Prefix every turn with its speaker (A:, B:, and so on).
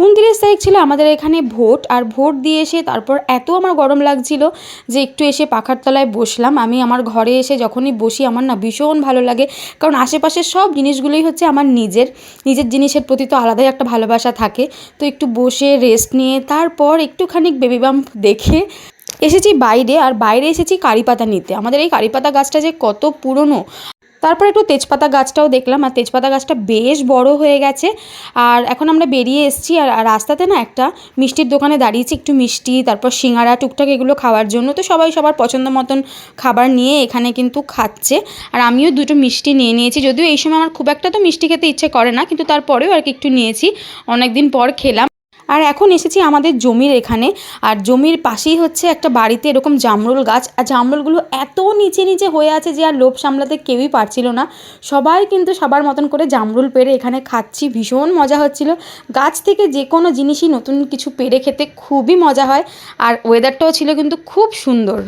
A: 29 তারিখ ছিল আমাদের এখানে ভোট। আর ভোট দিয়ে এসে তারপর এত আমার গরম লাগছিল যে একটু এসে পাখার তলায় বসলাম। আমি আমার ঘরে এসে যখনই বসি আমার না ভীষণ ভালো লাগে, কারণ আশেপাশের সব জিনিসগুলোই হচ্ছে আমার নিজের জিনিসের প্রতি তো আলাদাই একটা ভালোবাসা থাকে। তো একটু বসে রেস্ট নিয়ে তারপর একটুখানি বেবি বাম্প দেখে এসেছি বাইরে। আর বাইরে এসেছি কারিপাতা নিতে। আমাদের এই কারিপাতা গাছটা যে কত পুরনো। তারপর একটু তেজপাতা গাছটাও দেখলাম, আর তেজপাতা গাছটা বেশ বড় হয়ে গেছে। আর এখন আমরা বেরিয়ে এসেছি। আর রাস্তাতে না একটা মিষ্টির দোকানে দাঁড়িয়েছি একটু মিষ্টি, তারপর সিঙ্গারা টুকটাক এগুলো খাওয়ার জন্য। তো সবাই সবার পছন্দ মতন খাবার নিয়ে এখানে কিন্তু খাচ্ছে। আর আমিও দুটো মিষ্টি নিয়ে নিয়েছি, যদিও এই সময় আমার খুব একটা তো মিষ্টি খেতে ইচ্ছে করে না, কিন্তু তারপরেও আর কি একটু নিয়েছি, অনেক দিন পর খেলাম। আর এখন এসেছি আমাদের জমির এখানে। আর জমির পাশেই হচ্ছে একটা বাড়িতে এরকম জামরুল গাছ। আর জামরুলগুলো এত নিচে নিচে হয়ে আছে যে আর লোভ সামলাতে কেউই পারছিল না। সবাই কিন্তু সবার মতন করে জামরুল পেড়ে এখানে খাচ্ছি, ভীষণ মজা হচ্ছিল। গাছ থেকে যে কোনো জিনিসই নতুন কিছু পেড়ে খেতে খুবই মজা হয়। আর ওয়েদারটাও ছিল কিন্তু খুব সুন্দর।